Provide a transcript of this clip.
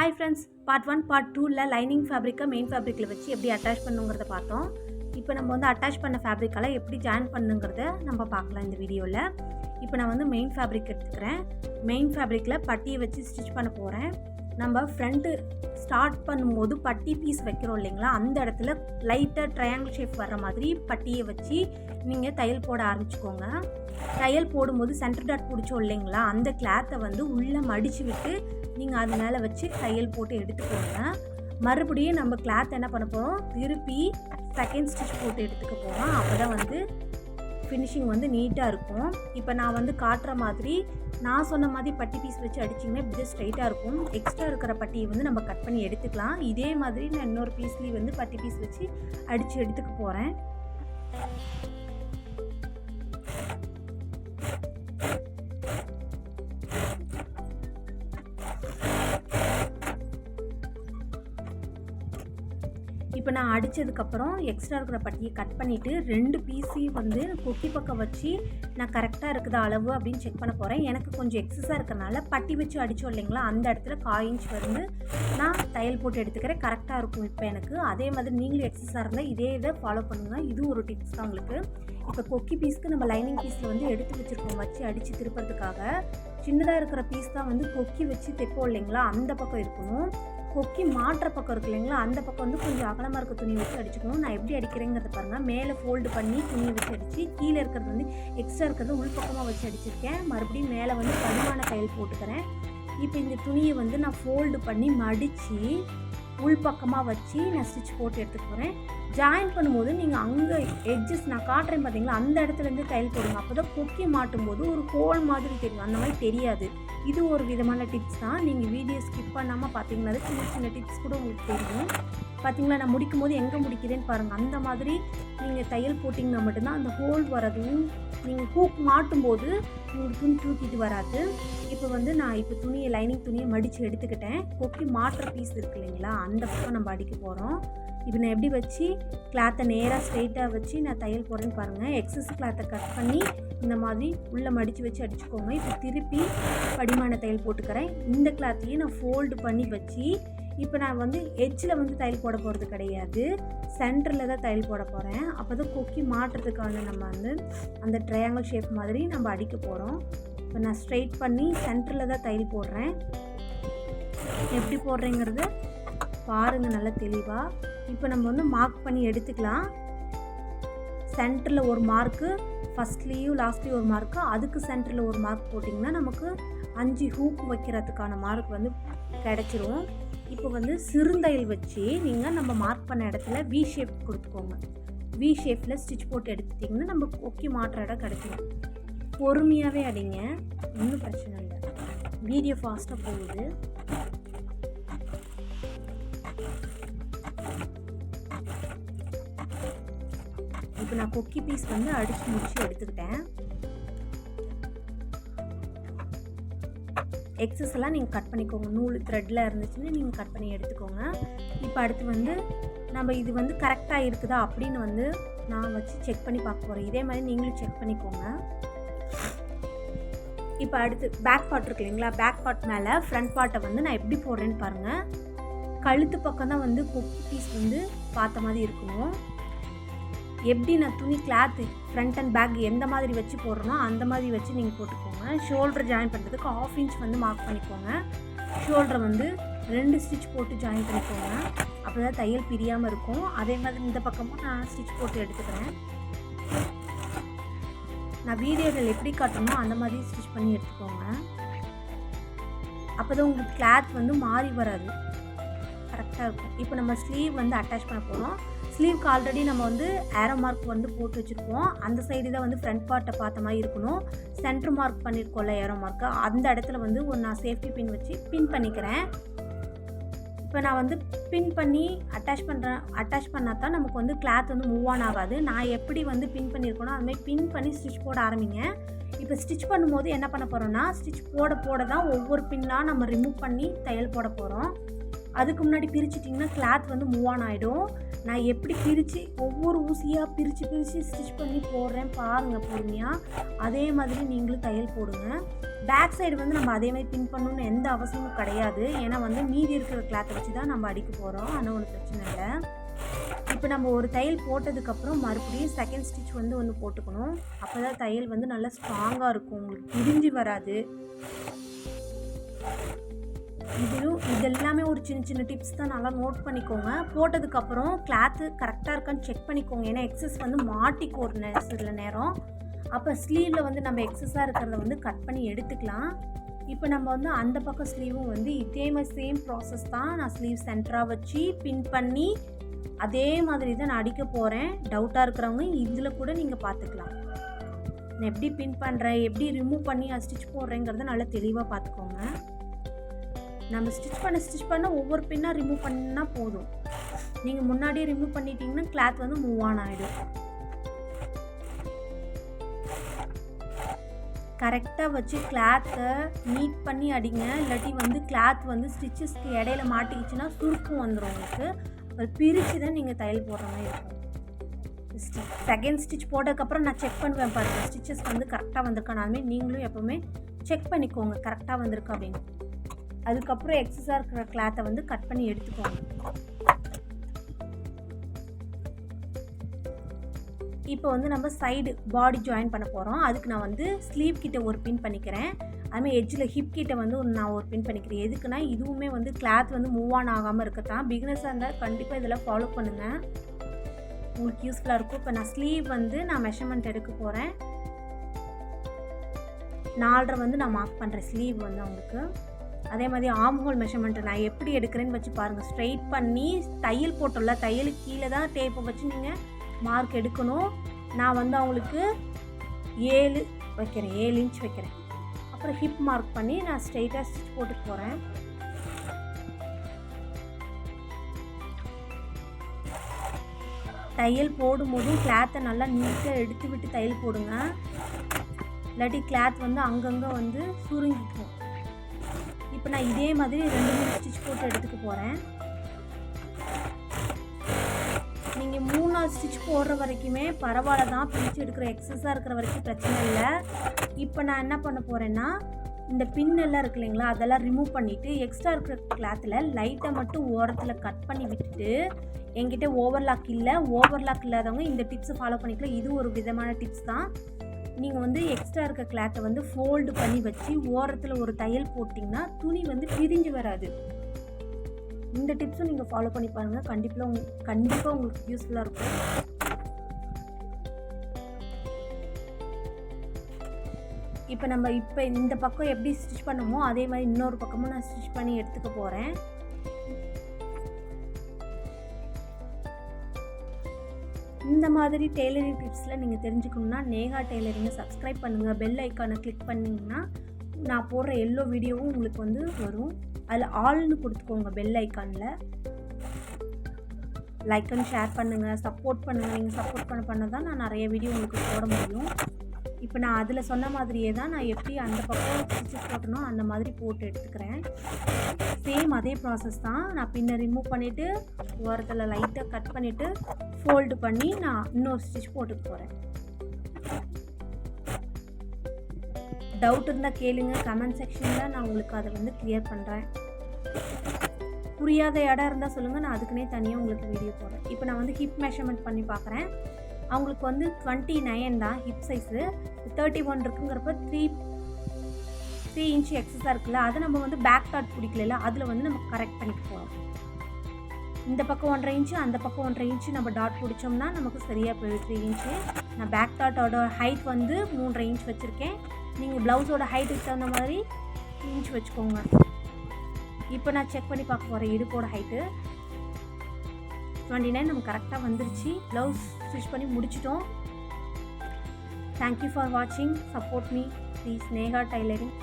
Hi friends, part 1 part 2ல lining ஃபேப்ரிக்கை main ஃபேப்ரிக்கில் வச்சு எப்படி அட்டாச் பண்ணுங்கிறத பார்த்தோம். இப்போ நம்ம வந்து அட்டாச் பண்ண ஃபேப்ரிக்கெல்லாம் எப்படி ஜாயின் பண்ணுங்கிறத நம்ம பார்க்கலாம் இந்த வீடியோவில். இப்போ நான் வந்து மெயின் ஃபேப்ரிக் எடுத்துக்கிறேன். மெயின் ஃபேப்ரிக்கில் பட்டியை வச்சு ஸ்டிச் பண்ண போகிறேன். நம்ம ஃப்ரண்ட்டு ஸ்டார்ட் பண்ணும்போது பட்டி பீஸ் வைக்கிறோம் இல்லைங்களா, அந்த இடத்துல லைட்டாக ட்ரையாங்கிள் ஷேப் வர்ற மாதிரி பட்டியை வச்சு நீங்கள் தையல் போட ஆரம்பிச்சுக்கோங்க. தையல் போடும்போது சென்டர் டாட் பிடிச்சோம் இல்லைங்களா, அந்த கிளாத்தை வந்து உள்ளே மடித்து விட்டு நீங்கள் அது மேலே வச்சு தையல் போட்டு எடுத்துக்கோங்க. மறுபடியும் நம்ம கிளாத் என்ன பண்ண போகிறோம், திருப்பி செகண்ட் ஸ்டிச் போட்டு எடுத்துக்க போகிறோம். அப்போ தான் வந்து ஃபினிஷிங் வந்து நீட்டாக இருக்கும். இப்போ நான் வந்து காட்டுற மாதிரி நான் சொன்ன மாதிரி பட்டி பீஸ் வச்சு அடிச்சிங்கன்னா இப்படி ஸ்ட்ரைட்டாக இருக்கும். எக்ஸ்ட்ரா இருக்கிற பட்டியை வந்து நம்ம கட் பண்ணி எடுத்துக்கலாம். இதே மாதிரி நான் இன்னொரு பீஸ்லேயும் வந்து பட்டி பீஸ் வச்சு அடித்து எடுத்துக்க போகிறேன். இப்போ நான் அடித்ததுக்கப்புறம் எக்ஸ்ட்ரா இருக்கிற பட்டியை கட் பண்ணிவிட்டு 2 பீஸையும் வந்து கொக்கி பக்கம் வச்சு நான் கரெக்டாக இருக்குதா அளவு அப்படின்னு செக் பண்ண போகிறேன். எனக்கு கொஞ்சம் எக்ஸஸாக இருக்கிறனால பட்டி வச்சு அடித்தோம் இல்லைங்களா, அந்த இடத்துல 1/4 இன்ச் வந்து நான் தையல் போட்டு எடுத்துக்கிறேன். கரெக்டாக இருக்கும் இப்போ எனக்கு. அதே மாதிரி நீங்களும் எக்ஸஸாக இருந்தால் இதே இதை ஃபாலோ பண்ணுங்கள். இது ஒரு டிப்ஸ் தான் உங்களுக்கு. இப்போ கொக்கி பீஸ்க்கு நம்ம லைனிங் பீஸில் வந்து எடுத்து வச்சுருக்கோம் வச்சு அடித்து திருப்பறதுக்காக. சின்னதாக இருக்கிற பீஸ் தான் வந்து கொக்கி வச்சு தைப்போம் இல்லைங்களா, அந்த பக்கம் இருக்கணும். கொக்கி மாட்டுற பக்கம் இருக்கு இல்லைங்களா, அந்த பக்கம் வந்து கொஞ்சம் அகலமாக இருக்க துணி வச்சு அடிச்சுக்கணும். நான் எப்படி அடிக்கிறேங்கிறத பாருங்கள். மேலே ஃபோல்டு பண்ணி துணியை வச்சு அடித்து, கீழே இருக்கிறது வந்து எக்ஸ்ட்ரா இருக்கிறது உள்பக்கமாக வச்சு அடிச்சிருக்கேன். மறுபடியும் மேலே வந்து பரிமாண தையல் போட்டுக்கிறேன். இப்போ இந்த துணியை வந்து நான் ஃபோல்டு பண்ணி மடித்து உள்பக்கமாக வச்சு நான் ஸ்டிச் போட்டு எடுத்துக்க போகிறேன். ஜாயின் பண்ணும்போது நீங்கள் அங்கே எட்ஜஸ் நான் காட்டுறேன் பார்த்தீங்களா, அந்த இடத்துலேருந்து தையல் போடுங்க. அப்போ தான் கொக்கி மாட்டும் போது ஒரு ஹோல் மாதிரி தெரியும், அந்த மாதிரி தெரியாது. இது ஒரு விதமான டிப்ஸ் தான். நீங்கள் வீடியோ ஸ்கிப் பண்ணாமல் பார்த்தீங்கன்னா சின்ன சின்ன டிப்ஸ் கூட உங்களுக்கு தெரியும். பார்த்தீங்களா, நான் முடிக்கும் போது எங்கே முடிக்கிறேன்னு பாருங்கள். அந்த மாதிரி நீங்கள் தையல் போட்டிங்கன்னா மட்டும்தான் அந்த ஹோல் வரதும், நீங்கள் ஹூக் மாட்டும் போது உங்களுக்கு துணி தூக்கிட்டு வராது. இப்போ வந்து நான் இப்போ துணியை லைனிங் துணியை மடித்து எடுத்துக்கிட்டேன். கொக்கி மாட்டுற பீஸ் இருக்கு இல்லைங்களா, அந்த பக்கம் நம்ம அடிக்க போகிறோம். இப்போ நான் எப்படி வச்சு கிளாத்தை நேராக ஸ்ட்ரெயிட்டாக வச்சு நான் தையல் போடுறேன்னு பாருங்கள். எக்ஸஸ் கிளாத்தை கட் பண்ணி இந்த மாதிரி உள்ளே மடித்து வச்சு அடிச்சுக்கோங்க. இப்போ திருப்பி படிமான தையல் போட்டுக்கிறேன். இந்த கிளாத்தையும் நான் ஃபோல்டு பண்ணி வச்சு இப்போ நான் வந்து எட்ஜில் வந்து தையல் போட போகிறது கிடையாது, சென்டரில் தான் தையல் போட போகிறேன். அப்போ தான் கொக்கி மாட்டுறதுக்கான நம்ம வந்து அந்த ட்ரையாங்கிள் ஷேப் மாதிரி நம்ம அடிக்க போகிறோம். இப்போ நான் ஸ்ட்ரெயிட் பண்ணி சென்டரில் தான் தையல் போடுறேன். எப்படி போடுறேங்கிறது பாருங்கள் நல்லா தெளிவாக. இப்போ நம்ம வந்து மார்க் பண்ணி எடுத்துக்கலாம். சென்டரில் ஒரு மார்க்கு, ஃபஸ்ட்லேயும் லாஸ்ட்லேயும் ஒரு மார்க்கு, அதுக்கு சென்டரில் ஒரு மார்க் போட்டிங்கன்னா நமக்கு 5 ஹூக் வைக்கிறதுக்கான மார்க் வந்து கிடச்சிரும். இப்போ வந்து சிறுந்தையல் வச்சு நீங்கள் நம்ம மார்க் பண்ண இடத்துல வி ஷேப் கொடுத்துக்கோங்க. வி ஷேப்பில் ஸ்டிச் போட்டு எடுத்துட்டிங்கன்னா நம்ம கொக்கி மாட்டுற இடம் கிடச்சிடும். பொறுமையாகவே அடிங்க, ஒன்றும் பிரச்சனை இல்லை. வீடியோ ஃபாஸ்ட்டாக போகுது. இப்போ நான் கொக்கி பீஸ் வந்து அடித்து முடிச்சு எடுத்துக்கிட்டேன். எக்ஸஸ் எல்லாம் நீங்கள் கட் பண்ணிக்கோங்க. நூல் த்ரெட்டில் இருந்துச்சுன்னா நீங்கள் கட் பண்ணி எடுத்துக்கோங்க. இப்போ அடுத்து வந்து நம்ம இது வந்து கரெக்டாக இருக்குதா அப்படின்னு வந்து நான் வச்சு செக் பண்ணி பார்க்க போகிறேன். இதே மாதிரி நீங்களும் செக் பண்ணிக்கோங்க. இப்போ அடுத்து பேக் பார்ட் இருக்கு இல்லைங்களா, பேக் பார்ட் மேலே ஃப்ரண்ட் பார்ட்டை வந்து நான் எப்படி போடுறேன்னு பாருங்கள். கழுத்து பக்கம் தான் வந்து கொக்கி பீஸ் வந்து பார்த்த மாதிரி இருக்கணும். எப்படி நான் துணி கிளாத்து ஃப்ரண்ட் அண்ட் பேக் எந்த மாதிரி வச்சு போடுறோமோ அந்த மாதிரி வச்சு நீங்கள் போட்டுக்கோங்க. ஷோல்டர் ஜாயின் பண்ணுறதுக்கு 1/2 இன்ச் வந்து மார்க் பண்ணிக்கோங்க. ஷோல்டரை வந்து 2 ஸ்டிச் போட்டு ஜாயின் பண்ணிக்கோங்க. அப்போ தான் தையல் பிரியாமல் இருக்கும். அதே மாதிரி இந்த பக்கமும் நான் ஸ்டிச் போட்டு எடுத்துக்கிறேன். நான் வீடியோவில் எப்படி காட்டணுமோ அந்த மாதிரி ஸ்டிச் பண்ணி எடுத்துக்கோங்க. அப்போ தான் உங்களுக்கு கிளாத் வந்து மாறி வராது, கரெக்டாக இருக்கும். இப்போ நம்ம ஸ்லீவ் வந்து அட்டாச் பண்ண போகிறோம். ஸ்லீவ்க்கு ஆல்ரெடி நம்ம வந்து ஏரோ மார்க் வந்து போட்டு வச்சுருக்கோம். அந்த சைடு தான் வந்து ஃப்ரண்ட் பார்ட்டை பார்த்த மாதிரி இருக்கணும். சென்டர் மார்க் பண்ணியிருக்கோம்ல ஏரோ மார்க்கு, அந்த இடத்துல வந்து நான் சேஃப்டி பின் வச்சு பின் பண்ணிக்கிறேன். இப்போ நான் வந்து பின் பண்ணி அட்டாச் பண்ணால் தான் நமக்கு வந்து கிளாத் வந்து மூவ் ஆன் ஆகாது. நான் எப்படி வந்து பின் பண்ணியிருக்கோனோ அதுமாதிரி பின் பண்ணி ஸ்டிச் போட ஆரம்பிங்க. இப்போ ஸ்டிச் பண்ணும்போது என்ன பண்ண போகிறோன்னா, ஸ்டிச் போட தான் ஒவ்வொரு பின்னாக நம்ம ரிமூவ் பண்ணி தையல் போட போகிறோம். அதுக்கு முன்னாடி பிரிச்சிட்டிங்கன்னா கிளாத் வந்து மூவ் ஆன் ஆகிடும். நான் எப்படி பிரித்து ஒவ்வொரு ஊசியாக பிரித்து ஸ்டிச் பண்ணி போடுறேன் பாருங்கள் பொறுமையாக. அதே மாதிரி நீங்களும் தையல் போடுங்க. பேக் சைடு வந்து நம்ம அதே மாதிரி பின் பண்ணணும்னு எந்த அவசியமும் கிடையாது. ஏன்னா வந்து மீதி இருக்கிற கிளாத்தை வச்சு தான் நம்ம அடிக்க போகிறோம். ஆனால் ஒன்றும் பிரச்சனை இல்லை. இப்போ நம்ம ஒரு தையல் போட்டதுக்கப்புறம் மறுபடியும் செகண்ட் ஸ்டிச் வந்து ஒன்று போட்டுக்கணும். அப்போ தான் தையல் வந்து நல்லா ஸ்ட்ராங்காக இருக்கும், உங்களுக்கு பிரிஞ்சு வராது. இதெல்லாமே ஒரு சின்ன சின்ன டிப்ஸ் தான், நல்லா நோட் பண்ணிக்கோங்க. போட்டதுக்கப்புறம் கிளாத்து கரெக்டாக இருக்கான்னு செக் பண்ணிக்கோங்க. ஏன்னா எக்ஸஸ் வந்து மாட்டிக்கும் ஒரு சில நேரம். அப்போ ஸ்லீவில் வந்து நம்ம எக்ஸஸாக இருக்கிறத வந்து கட் பண்ணி எடுத்துக்கலாம். இப்போ நம்ம வந்து அந்த பக்கம் ஸ்லீவும் வந்து இதே மாதிரி சேம் ப்ராசஸ் தான். நான் ஸ்லீவ் சென்டராக வச்சு பின் பண்ணி அதே மாதிரி தான் நான் அடிக்க போகிறேன். டவுட்டாக இருக்கிறவங்க இதில் கூட நீங்கள் பார்த்துக்கலாம். நான் எப்படி பின் பண்ணுறேன், எப்படி ரிமூவ் பண்ணி ஸ்டிச் போடுறேங்கிறத நல்லா தெளிவாக பார்த்துக்கோங்க. நம்ம ஸ்டிச் பண்ண ஒவ்வொரு பின்னாக ரிமூவ் பண்ணால் போதும். நீங்கள் முன்னாடியே ரிமூவ் பண்ணிட்டீங்கன்னா கிளாத் வந்து மூவ் ஆன் ஆகிடும். கரெக்டாக வச்சு கிளாத்தை நீட் பண்ணி அடிங்க. இல்லாட்டி வந்து கிளாத் வந்து ஸ்டிச்சஸ்க்கு இடையில மாட்டிக்கிச்சுன்னா சுருக்கம் வந்துடும் உங்களுக்கு. அது பிரித்து தான் நீங்கள் தையல் போடுற மாதிரி இருக்கும். செகண்ட் ஸ்டிச் போட்டதுக்கப்புறம் நான் செக் பண்ணுவேன் பாருங்கள், ஸ்டிச்சஸ் வந்து கரெக்டாக வந்திருக்கான். அதுமாதிரி நீங்களும் எப்போவுமே செக் பண்ணிக்கோங்க கரெக்டாக வந்திருக்கா அப்படின்னு. அதுக்கப்புறம் எக்ஸஸாக இருக்கிற கிளாத்தை வந்து கட் பண்ணி எடுத்துக்கோங்க. இப்போ வந்து நம்ம சைடு பாடி ஜாயின் பண்ண போகிறோம். அதுக்கு நான் வந்து ஸ்லீவ் கிட்ட ஒரு பின் பண்ணிக்கிறேன். அதுமாதிரி எட்ஜில் ஹிப் கிட்ட வந்து நான் ஒரு பின் பண்ணிக்கிறேன். எதுக்குன்னா இதுவுமே வந்து கிளாத் வந்து மூவ் ஆன் ஆகாமல் இருக்கத்தான். பிகினர்ஸாக இருந்தால் கண்டிப்பாக இதெல்லாம் ஃபாலோ பண்ணுங்கள், உங்களுக்கு யூஸ்ஃபுல்லாக இருக்கும். இப்போ நான் ஸ்லீவ் வந்து நான் மெஷர்மெண்ட் எடுக்க போகிறேன். 4.5 வந்து நான் மார்க் பண்ணுறேன் ஸ்லீவ் வந்து அவங்களுக்கு. அதே மாதிரி ஆர்ம் ஹோல் மெஷர்மெண்ட்டு நான் எப்படி எடுக்கிறேன்னு வச்சு பாருங்கள். ஸ்ட்ரைட் பண்ணி தையல் போட்டோம்ல, தையலுக்கு கீழே தான் டேப்பை வச்சு நீங்கள் மார்க் எடுக்கணும். நான் வந்து அவங்களுக்கு 7 வைக்கிறேன், 7 இன்ச் வைக்கிறேன். அப்புறம் ஹிப் மார்க் பண்ணி நான் ஸ்ட்ரைட்டாக ஸ்டிச் போட்டு போகிறேன். தையல் போடும்போதும் கிளாத்தை நல்லா நீட்டாக எடுத்து விட்டு தையல் போடுங்க. இல்லாட்டி கிளாத் வந்து அங்கங்கே வந்து சுருங்கிக்கும். இப்போ நான் இதே மாதிரி 2-3 ஸ்டிச் போட்டு எடுத்துக்க போகிறேன். நீங்கள் 3ஆவது ஸ்டிச் போடுற வரைக்குமே பரவாயில்ல தான், பிரித்து எடுக்கிற எக்ஸஸாக இருக்கிற வரைக்கும் பிரச்சனை இல்லை. இப்போ நான் என்ன பண்ண போகிறேன்னா, இந்த பின்னெல்லாம் இருக்கு இல்லைங்களா, அதெல்லாம் ரிமூவ் பண்ணிவிட்டு எக்ஸ்ட்ரா இருக்கிற கிளாத்தில் லைட்டாக மட்டும் ஓரத்தில் கட் பண்ணி விட்டுட்டு, என்கிட்ட ஓவர்லாக் இல்லாதவங்க இந்த டிப்ஸை ஃபாலோ பண்ணிக்கலாம். இது ஒரு விதமான டிப்ஸ் தான். நீங்கள் வந்து எக்ஸ்ட்ரா இருக்க கிளாத்தை வந்து ஃபோல்டு பண்ணி வச்சு ஓரத்தில் ஒரு தையல் போட்டிங்கன்னா துணி வந்து பிரிஞ்சு வராது. இந்த டிப்ஸும் நீங்கள் ஃபாலோ பண்ணி பாருங்கள், கண்டிப்பாக உங்களுக்கு யூஸ்ஃபுல்லாக இருக்கும். இப்போ நம்ம இந்த பக்கம் எப்படி ஸ்டிச் பண்ணுமோ அதே மாதிரி இன்னொரு பக்கமும் நான் ஸ்டிச் பண்ணி எடுத்துக்க போகிறேன். இந்த மாதிரி டெய்லரிங் டிப்ஸில் நீங்கள் தெரிஞ்சுக்கணுன்னா நேஹா டெய்லரிங்கை சப்ஸ்கிரைப் பண்ணுங்கள். பெல் ஐக்கானை கிளிக் பண்ணிங்கன்னா நான் போடுற எல்லா வீடியோவும் உங்களுக்கு வந்து வரும். அதில் ஆல்னு கொடுத்துக்கோங்க பெல் ஐக்கானில். லைக் அண்ட் ஷேர் பண்ணுங்கள், சப்போர்ட் பண்ணுங்கள். நீங்கள் சப்போர்ட் பண்ண தான் நான் நிறைய வீடியோ உங்களுக்கு போட முடியும். இப்போ நான் அதில் சொன்ன மாதிரியே தான் நான் எப்படி அந்த பக்கம் ஸ்டிச்சஸ் போட்டனோ அந்த மாதிரி போட்டு எடுத்துக்கிறேன். சேம் அதே ப்ராசஸ் தான். நான் பின்ன ரிமூவ் பண்ணிவிட்டு ஓரத்தில் லைட்டாக கட் பண்ணிவிட்டு ஃபோல்டு பண்ணி நான் இன்னொரு ஸ்டிச் போட்டுக்க போகிறேன். டவுட் இருந்தால் கேளுங்க கமெண்ட் செக்ஷனில், நான் உங்களுக்கு அதை வந்து கிளியர் பண்ணுறேன். புரியாத இடம் இருந்தால் சொல்லுங்கள், நான் அதுக்குன்னே தனியாக உங்களுக்கு வீடியோ போடுறேன். இப்போ நான் வந்து ஹிப் மெஷர்மெண்ட் பண்ணி பார்க்குறேன். அவங்களுக்கு வந்து 29 தான் ஹிப் சைஸு. 31 இருக்குங்கிறப்ப 3 இன்ச் எக்ஸஸாக இருக்குல்ல, அதை நம்ம வந்து பேக் டாட் பிடிக்கல, அதில் வந்து நம்ம கரெக்ட் பண்ணிக்க போகிறோம். இந்த பக்கம் 1.5 இன்ச்சு, அந்த பக்கம் 1.5 இன்ச்சு நம்ம டாட் பிடிச்சோம்னா நமக்கு சரியாக போயிடும் 3 இன்ச்சு. நான் பேக் டாட்டோட ஹைட் வந்து 3.5 இன்ச் வச்சுருக்கேன். நீங்கள் ப்ளவுஸோட ஹைட்டுக்கு தகுந்த மாதிரி இன்ச் வச்சுக்கோங்க. இப்போ நான் செக் பண்ணி பார்க்க போகிறேன் இடுப்போட ஹைட்டு 29 நம்ம கரெக்டாக வந்துருச்சு. ப்ளவுஸ் ஸ்டிச் பண்ணி முடிச்சிட்டோம். தேங்க்யூ ஃபார் வாட்சிங். Support me please. Neha tailoring.